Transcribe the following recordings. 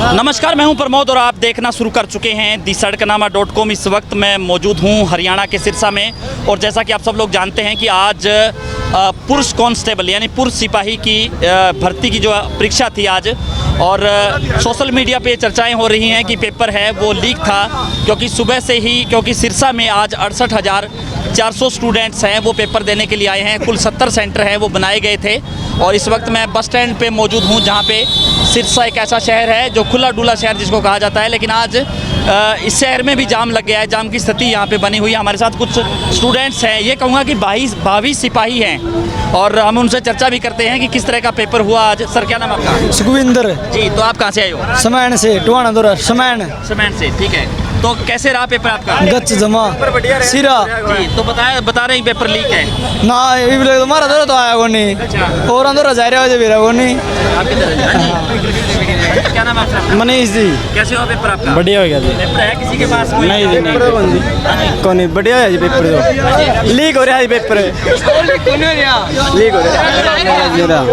नमस्कार, मैं हूं प्रमोद और आप देखना शुरू कर चुके हैं दी-सड़कनामा.com। इस वक्त मैं मौजूद हूं हरियाणा के सिरसा में और जैसा कि आप सब लोग जानते हैं कि आज पुरुष कांस्टेबल यानी पुरुष सिपाही की भर्ती की जो परीक्षा थी आज, और सोशल मीडिया पे चर्चाएं हो रही हैं कि पेपर है वो लीक था, क्योंकि सुबह से ही क्योंकि सिरसा में आज 68,400 स्टूडेंट्स हैं वो पेपर देने के लिए आए हैं। कुल 70 सेंटर हैं वो बनाए गए थे और इस वक्त मैं बस स्टैंड पे मौजूद हूँ जहाँ पे सिरसा एक ऐसा शहर है जो खुला डुला शहर जिसको कहा जाता है, लेकिन आज इस शहर में भी जाम लग गया है। जाम की स्थिति यहाँ पे बनी हुई है। हमारे साथ कुछ स्टूडेंट्स हैं, ये कहूँगा कि 22 सिपाही हैं और हम उनसे चर्चा भी करते हैं कि किस तरह का पेपर हुआ आज। सर, क्या नाम आपका? सुखविंदर जी, तो आप कहाँ से आए हो? समैन से, टुहाना दौरा समैन से। ठीक है, तो कैसे रहा पेपर आपका? गच जमा सिरा जी, तो बता रहे हैं पेपर लीक है ना, ये भी तो हमारा दौरा तो आया को नहीं और अंदर जा रहा है मेरा को नहीं। क्या नाम है आपका? मनीष जी। कैसे हुआ पेपर आपका? बढ़िया हो गया जी। पेपर है किसी के पास? नहीं जी, नहीं कौन नहीं, बढ़िया है जी पेपर। तो लीक हो रहा है पेपर, लीक हो रहा है।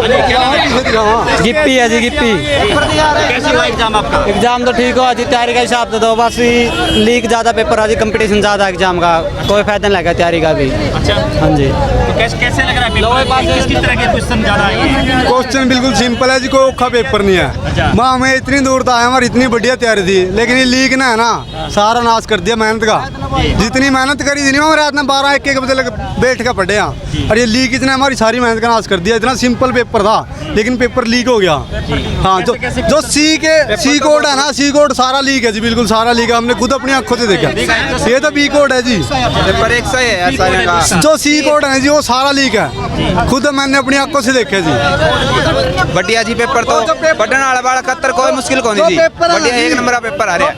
गिप्पी है जी, गिप्पी। कैसे हुआ एग्जाम आपका? एग्जाम तो ठीक हुआ जी, तैयारी का हिसाब से तो बस लीक ज़्यादा पेपर है जी, कंपटीशन ज़्यादा एग्जाम का, कोई फायदा नहीं लगा तैयारी का भी। अच्छा, हाँ जी। तो कैसे लग रहा है पेपर? किस तरह के क्वेश्चन ज़्यादा आए हैं? क्वेश्चन बिल्कुल सिंपल है जी, कोई औखा पेपर नहीं है। माँ हमें इतनी दूर था, हमारी इतनी बढ़िया तैयारी थी, लेकिन ये लीक ना है ना, सारा नाश कर दिया मेहनत का। जितनी मेहनत करी थी ना, रात में 12-1 बजे बैठ के पढ़े हैं और ये लीक इतना हमारी सारी मेहनत का नाश कर दिया। इतना सिंपल पेपर था लेकिन पेपर लीक हो गया। हाँ, जो सी कोड है ना, सी कोड सारा लीक है जी, बिल्कुल सारा लीक है। हमने खुद अपनी आंखों से देखा। ये तो बी कोड है जी, पेपर एक सही है। जो सी कोड है जी वो सारा लीक है, खुद मैंने अपनी आंखों से देखा जी। बढ़िया जी पेपर तो पढ़ने वाला बड़ा खतर कोई मुश्किल को नहीं जी, बढ़िया एक नंबर का पेपर आ रहा है।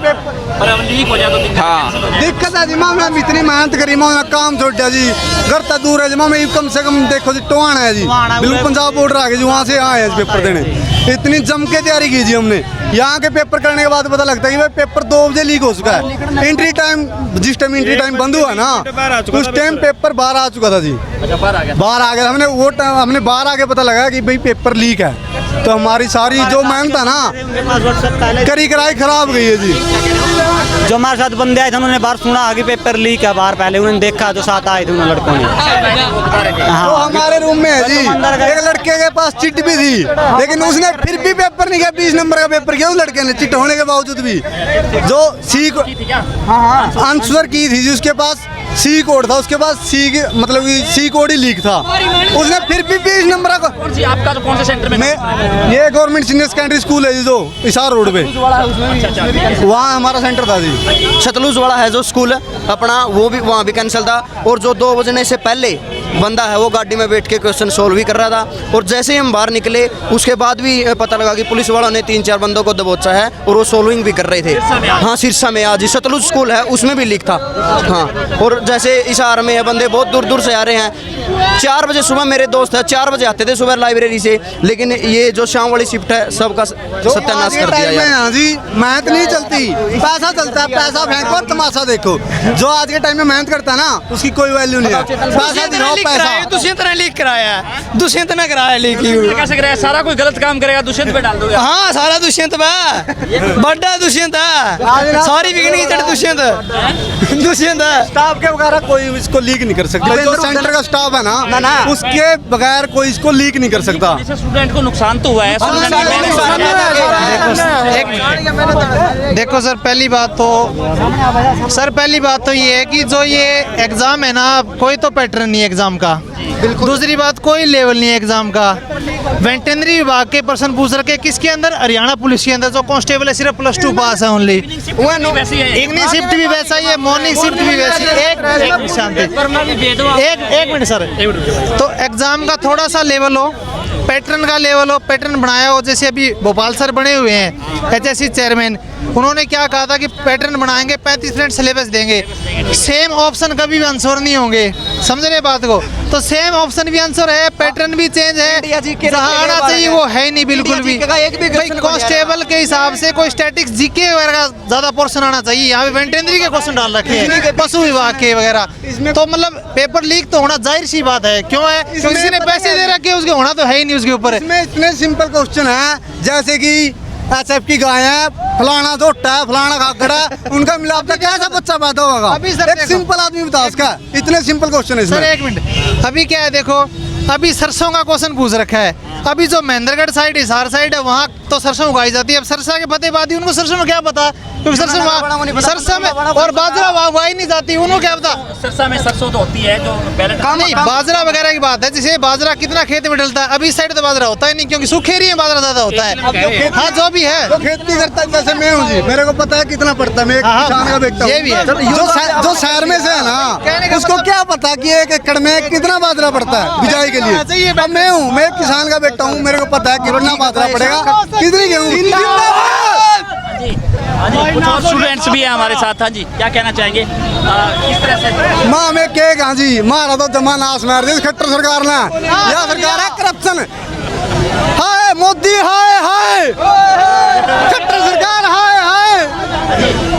और अब लीक हो जाए तो दिक्कत है जी, मैं इतनी मेहनत करी, मैं काम छोड़ दिया जी, घर तक दूर है जी। मैं कम से कम देखो जी, टोहाना है जी, बिल्कुल पंजाब बॉर्डर आ गए जी, वहाँ से आए हैं पेपर देने। इतनी जम के तैयारी की जी हमने। यहाँ के पेपर करने के बाद पता लगता है कि भाई पेपर 2 बजे लीक हो चुका है। एंट्री टाइम, जिस टाइम एंट्री टाइम बंद हुआ ना, उस टाइम पेपर 12 आ चुका था जी। बाहर आ गया, हमने बाहर आके पता लगा कि भाई पेपर लीक है। तो हमारी सारी जो मेहनत है ना, करी कराई खराब गई है जी। जो हमारे साथ बंदे आए थे उन्होंने बाहर सुना कि पेपर लीक है, बाहर पहले उन्होंने देखा, जो साथ आए थे उन लड़कों ने। तो हमारे रूम में है जी, एक लड़के के पास चिट भी थी, लेकिन उसने फिर भी पेपर नहीं किया। 20 नंबर का पेपर किया उस लड़के ने, चिट होने के बावजूद भी। जो सी आंसर की थी जी, उसके पास सी कोड था, उसके पास मतलब सी कोड ही लीक था। उसने फिर भी 20 नंबर का। आपका तो कौन से सेंटर में? ये गवर्नमेंट सीनियर सेकेंडरी स्कूल है जी, जो हिसार रोड पे, वहाँ हमारा सेंटर था जी। सतलुज वाला है जो स्कूल अपना, वो भी वहाँ भी कैंसिल था। और जो 2 बजने से पहले बंदा है वो गाड़ी में बैठ के क्वेश्चन सोल्व भी कर रहा था। और जैसे ही हम बाहर निकले उसके बाद भी पता लगा कि पुलिस वालों ने 3-4 बंदों को दबोचा है और वो सोल्विंग भी कर रहे थे। हाँ, सिरसा में आज सतलुज स्कूल है, उसमें भी लीक था। हाँ, और जैसे हिसार में है, बंदे बहुत दूर दूर से आ रहे हैं। 4 बजे सुबह मेरे दोस्त है 4 बजे आते थे सुबह लाइब्रेरी से, लेकिन ये जो शाम वाली शिफ्ट है सबका सत्यानाश कर दिया यार जी। मेहनत नहीं चलती, पैसा चलता है। पैसा फेंको और तमाशा देखो। जो आज के टाइम में मेहनत करता है ना, उसकी कोई वैल्यू नहीं है। पैसा दिखाओ, पैसा। दुष्यंत ने लीक कराया, दुष्यंत ने कराया लीक। कैसे कराया? सारा कोई गलत काम करेगा दुष्यंत पे डाल दोगे? हाँ, सारा दुष्यंत बड़ा दुष्यंत है, सारी बिगड़ी चढ़ दुष्यंत है। स्टाफ के बगैर कोई इसको लीक नहीं कर सकता। जो सेंटर का स्टाफ है ना, उसके बगैर कोई इसको लीक नहीं कर सकता। स्टूडेंट को नुकसान तो हुआ है। देखो सर, पहली बात तो ये है कि जो ये एग्जाम है ना, कोई तो पैटर्न नहीं है एग्जाम का। दूसरी बात, कोई लेवल नहीं है एग्जाम का। वेटरनरी विभाग के पर्सन पूछ रखे किसके अंदर, हरियाणा पुलिस के अंदर जो कांस्टेबल है सिर्फ +2 पास है ओनली। इवनिंग शिफ्ट भी वैसा ही है, मॉर्निंग शिफ्ट भी वैसी है। एक मिनट सर, तो एग्जाम का थोड़ा सा लेवल हो, पैटर्न का लेवल हो, पैटर्न बनाया हो। जैसे अभी भोपाल सर बने हुए हैं HSC चेयरमैन, उन्होंने क्या कहा था कि पैटर्न बनाएंगे, 35% सिलेबस देंगे। सेम ऑप्शन कभी भी आंसर नहीं होंगे, समझ रहे बात को? तो सेम ऑप्शन भी आंसर है, पैटर्न भी चेंज है, जहाँ आना चाहिए वो है नहीं बिल्कुल भी। कांस्टेबल के हिसाब से कोई स्टैटिक्स जीके वगैरह का ज्यादा पोर्शन आना चाहिए, यहाँ पे वेटरनरी के क्वेश्चन डाल रखे हैं, पशु विभाग के वगैरह। तो मतलब पेपर लीक तो होना जाहिर सी बात है। क्यों है? किसी ने पैसे दे रखे, उसके होना तो है ही नहीं उसके ऊपर। इसमें इतने सिंपल क्वेश्चन है, जैसे कि SF की गाय है, फलाना झोटा है, फलाना खाकड़ा है, उनका मिलाप था, कैसा बच्चा पैदा होगा? अभी सर एक देखो। सिंपल आदमी बता उसका, इतने सिंपल क्वेश्चन है सर इसमें। एक मिनट, अभी क्या है देखो, अभी सरसों का क्वेश्चन पूछ रखा है। अभी जो महेंद्रगढ़ साइड, हिसार साइड है, वहाँ तो सरसों उगाई जाती है। अब सरसा के फतेहबादी, उनको सरसों में क्या पता, क्योंकि सरसों सरसा में और बाजरा उगाई नहीं जाती, उनको क्या पता। सरसा में सरसों तो होती है जो पहले नहीं, बाजरा वगैरह की बात है, जैसे बाजरा कितना खेत में डलता है, अभी इस साइड तो बाजरा होता है नहीं, क्योंकि सूखे एरिया में बाजरा ज्यादा होता है। हाँ जो भी है, जो खेती करता है, जैसे मैं हूँ जी, मेरे को पता है कितना पड़ता है, मैं एक किसान का बेटा हूँ। ये भी है। जो शहर में से है कहने ना, का उसको मतलब- क्या पता कि एक एकड़ में कितना बाजरा पड़ता है बिजाई के लिए। अब मैं हूँ, मैं एक किसान का बेटा हूँ, मेरे को पता है कितना बाजरा पड़ेगा, कितनी गेहूँ। हाँ जी, कुछ और स्टूडेंट्स भी हैं हमारे साथ। हाँ जी, क्या कहना चाहेंगे किस तरह से? माँ में केक, हाँ जी, मारा तो जमाना आसमान दी खट्टर सरकार ने, यह सरकार है करप्शन। हाय मोदी, हाय हाय, खट्टर सरकार, हाय हाय।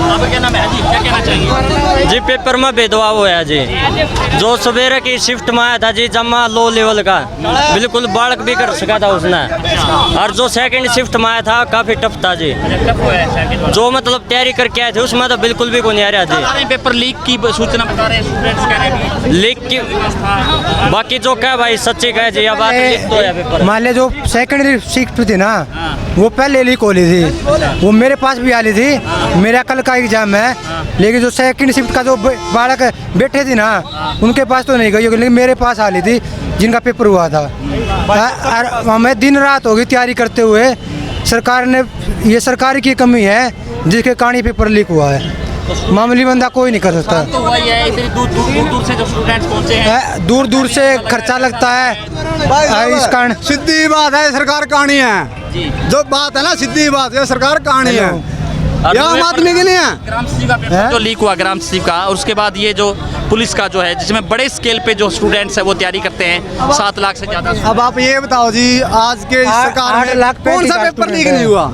आपका क्या नाम है? हाँ जी, क्या कहना चाहेंगे? जी पेपर में भेदभाव हुआ जी, जो सवेरे की शिफ्ट में आया था जी जमा लो लेवल का, बिल्कुल बालक भी कर सका था उसने, और जो सेकंड शिफ्ट में आया था काफी टफ था जी, जो मतलब तैयारी करके आए थे उसमें तो बिल्कुल भी कोई आ रहा जी। पेपर लीक की सूचना बता रहे हैं स्टूडेंट्स, कह रहे हैं लीक की बाकी जो क्या भाई सच्ची कहे जी, अब आके लीक तो है पेपर। मान ले जो सेकंडरी शिफ्ट थी ना, वो पहले लीक हो ली थी, वो मेरे पास भी आ ली थी, मेरा कल का एग्जाम है, लेकिन जो सेकंड शिफ्ट का जो बालक बैठे थे ना, उनके पास तो नहीं गई होगी, लेकिन मेरे पास आ ली थी जिनका पेपर हुआ था। और हमें दिन रात होगी तैयारी करते हुए, सरकार ने, ये सरकार की कमी है जिसके कारण पेपर लीक हुआ है, मामूली बंदा कोई नहीं कर सकता। तो वही है, इतनी दूर से जो स्टूडेंट्स पहुंचे हैं, दूर दूर से खर्चा लगता है, इस कारण सीधी बात है, सरकार कहानी है, जो बात है ना सीधी बात है, सरकार कहानी है, यह आम आदमी के लिए है। ग्राम सचिव का पेपर जो लीक हुआ, ग्राम सचिव का, और उसके बाद ये जो पुलिस का जो है, जिसमें बड़े स्केल पे जो स्टूडेंट्स है वो तैयारी करते हैं, 7 लाख से ज्यादा। अब आप ये बताओ जी, आज के इस सरकार 8 में लाख कौन सा 35 पेपर लीक नहीं हुआ?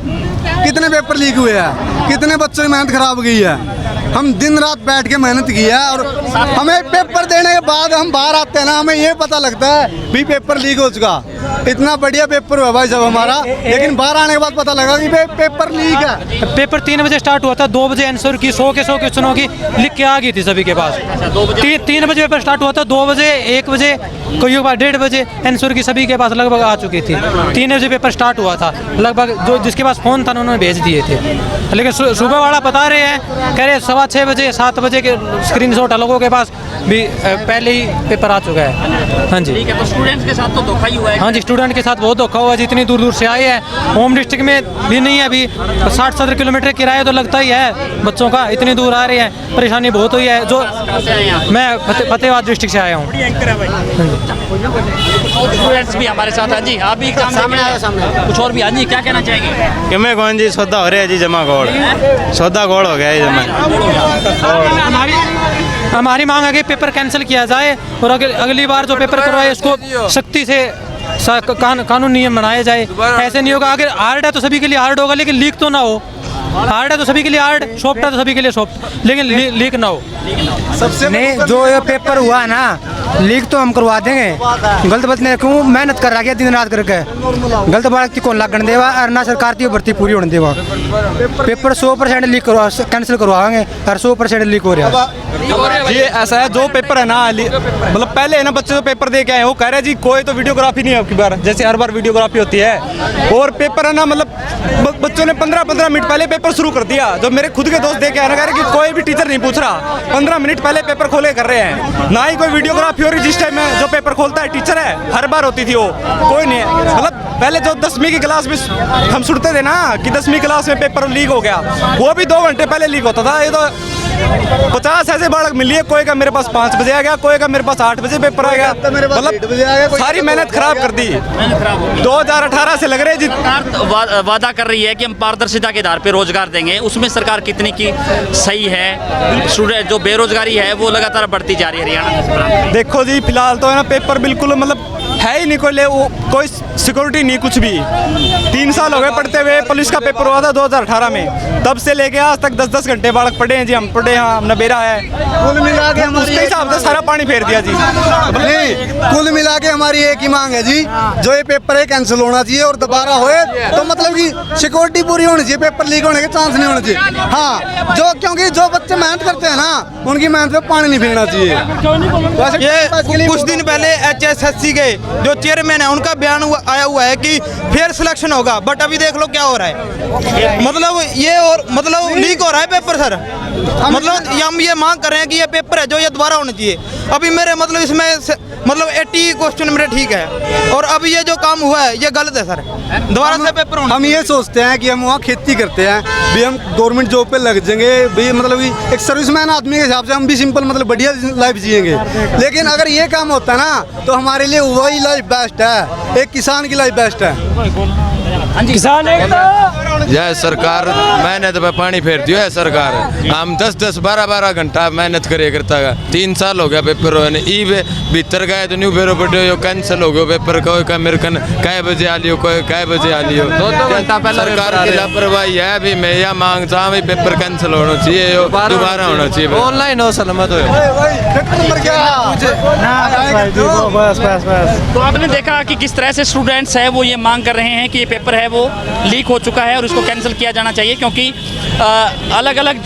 कितने पेपर लीक हुए हैं, कितने बच्चों की मेहनत खराब गई है। हम दिन रात बैठ के मेहनत की है, और हमें पेपर देने के बाद हम बाहर आते हैं ना, हमें ये पता लगता है भी पेपर लीक हो चुका। इतना बढ़िया पेपर हुआ भाई साहब हमारा, लेकिन बाहर आने के बाद पता लगा कि पेपर लीक है। पेपर 3 बजे स्टार्ट हुआ था, 2 बजे आंसर की 100 के 100 क्वेश्चनों की लिख के आ गई थी सभी के पास। 3 बजे पेपर स्टार्ट हुआ था, 2 बजे, 1 बजे, कोई 1:30 बजे आंसर की सभी के पास लगभग आ चुकी थी। 3 बजे पेपर स्टार्ट हुआ था, लगभग जो जिसके पास फ़ोन था उन्होंने भेज दिए थे, लेकिन सुबह वाला बता रहे हैं, कह रहे 6:15 बजे 7 बजे के स्क्रीनशॉट लोगों के पास भी पहले ही पेपर आ चुका है। हाँ जी, ठीक है, तो स्टूडेंट्स के साथ तो धोखा ही हुआ है। हाँ जी, स्टूडेंट के साथ बहुत धोखा हुआ, जितनी दूर दूर से आए हैं, होम डिस्ट्रिक्ट में भी नहीं है, अभी 60-70 किलोमीटर किराया तो लगता ही है बच्चों का, इतनी दूर आ रहे हैं, परेशानी बहुत हुई है। जो मैं फतेहाबाद डिस्ट्रिक्ट से आया हूँ। स्टूडेंट्स भी हमारे साथ। हाँ जी, आप भी एग्जाम सामने कुछ और भी। हाँ जी, क्या कहना चाहेंगे? कि मैं कौन जी सौदा हो रहा है जी, जमा गोड़, सौदा गोड़ हो गया है जमा। हमारी मांग है कि पेपर कैंसिल किया जाए, और अगली बार जो पेपर करवाए उसको सख्ती से कानून नियम बनाया जाए। ऐसे नहीं होगा, अगर हार्ड है तो सभी के लिए हार्ड होगा, लेकिन लीक तो ना हो। हार्ड है तो सभी के लिए हार्ड, सॉफ्ट है तो सभी के लिए सॉफ्ट, लेकिन लीक ना हो। नहीं, जो ये पेपर हुआ है ना, लीक तो हम करवा देंगे। गलत बात नहीं, क्यों मेहनत कर रहा है दिन रात करके, गलत बात की कौन लागण देवा, और ना सरकार की भर्ती पूरी होने देवा। पेपर 100% लीक करवा, कैंसिल करवाएंगे, और 100% लीक हो रहा है। जी ऐसा है, जो पेपर है ना, मतलब पहले है ना, बच्चे जो पेपर दे के आए, वो कह रहे हैं जी कोई तो वीडियोग्राफी नहीं है आपकी बार, जैसे हर बार वीडियोग्राफी होती है। और पेपर है ना, मतलब बच्चों ने 15-15 मिनट पहले पेपर शुरू कर दिया। जो मेरे खुद के दोस्त दे के आए ना, कह रहे कि कोई भी टीचर नहीं पूछ रहा, 15 मिनट पहले पेपर खोले कर रहे हैं, ना ही कोई वीडियोग्राफी हो रही। जिस टाइम में जो पेपर खोलता है टीचर है, हर बार होती थी वो, कोई नहीं है। मतलब पहले जो 10वीं की क्लास में हम सुनते थे ना कि 10वीं क्लास में पेपर लीक हो गया, वो भी 2 घंटे पहले लीक होता था। ये तो 50 ऐसे बालक मिली है, कोई का मेरे पास 5 बजे आ गया, कोई का मेरे पास 8 बजे पेपर आ गया, मतलब सारी मेहनत खराब कर दी। 2018 से लग रहे जी सरकार वादा कर रही है कि हम पारदर्शिता के आधार पे रोजगार देंगे, उसमें सरकार कितनी की सही है? स्टूडेंट जो बेरोजगारी है वो लगातार बढ़ती जा रही है हरियाणा में। देखो जी, फिलहाल तो है ना पेपर बिल्कुल मतलब है ही नहीं कोई सिक्योरिटी नहीं कुछ भी। 3 साल हो गए पढ़ते हुए, पुलिस का पेपर हुआ था 2018 में, तब से लेके आज तक 10-10 घंटे बालक पढ़े हैं जी। हम पढ़े हैं, हमने बेरा है, कुल मिला के उसके हिसाब से सारा पानी फेर दिया जी। नहीं, कुल मिला के हमारी एक ही मांग है जी, जो ये पेपर है कैंसिल होना चाहिए और दोबारा होए तो मतलब कि सिक्योरिटी पूरी होनी चाहिए, पेपर लीक होने के चांस नहीं होने चाहिए। हाँ, जो क्योंकि जो बच्चे मेहनत करते हैं ना, उनकी मेहनत पे पानी नहीं फिरना चाहिए। ये कुछ दिन पहले HSSC के जो चेयरमैन है उनका बयान आया हुआ है कि फेयर सिलेक्शन होगा, बट अभी देख लो क्या हो रहा है। मतलब ये और मतलब लीक हो रहा है पेपर सर। मतलब हम ये मांग कर रहे हैं कि ये पेपर है जो ये दोबारा होना चाहिए। अभी मेरे मतलब इसमें मतलब 80 क्वेश्चन मेरे ठीक है, और अभी ये जो काम हुआ है ये गलत है सर। दोबारा से पेपर होना। हम ये सोचते हैं कि हम वहाँ खेती करते हैं भी, हम गवर्नमेंट जॉब पे लग जाएंगे भी, मतलब कि एक सर्विसमैन आदमी के हिसाब से हम भी सिंपल मतलब बढ़िया लाइफ जिएंगे। लेकिन अगर ये काम होता है ना तो हमारे लिए वही लाइफ बेस्ट है, एक किसान की लाइफ बेस्ट है। किसान यह सरकार मेहनत में पानी फेर दियो है सरकार। हम 10-10 12-12 घंटा मेहनत करे करता है। 3 साल हो गया पेपर होने, ई भीतर गए तो न्यू फेरो पड़े कैंसिल हो गयो पेपर। कोई का मेरे कन कै बजे आ लियो, कोई कै बजे आ लियो। 2 घंटा पहले सरकार की लापरवाही है। अभी मैं यह मांगता हूँ पेपर कैंसिल होना चाहिए, दोबारा होना चाहिए, ऑनलाइन हो सलामत हो। तो आपने देखा कि किस तरह से स्टूडेंट्स है वो ये मांग कर रहे हैं कि ये पेपर है वो लीक हो चुका है और इसको कैंसिल किया जाना चाहिए, क्योंकि अलग अलग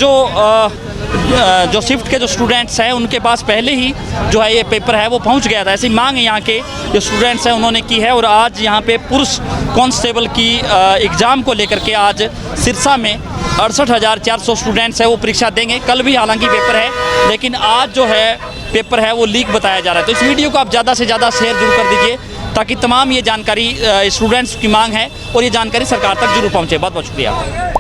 जो शिफ्ट के जो स्टूडेंट्स हैं उनके पास पहले ही जो है ये पेपर है वो पहुंच गया था। ऐसी मांग यहाँ के जो स्टूडेंट्स हैं उन्होंने की है। और आज यहाँ पे पुरुष कांस्टेबल की एग्ज़ाम को लेकर के आज सिरसा में 68,400 स्टूडेंट्स है वो परीक्षा देंगे। कल भी हालांकि पेपर है, लेकिन आज जो है पेपर है वो लीक बताया जा रहा है। तो इस वीडियो को आप ज़्यादा से ज़्यादा शेयर जरूर कर दीजिए, ताकि तमाम ये जानकारी स्टूडेंट्स की मांग है और ये जानकारी सरकार तक जरूर पहुँचे। बहुत बहुत शुक्रिया।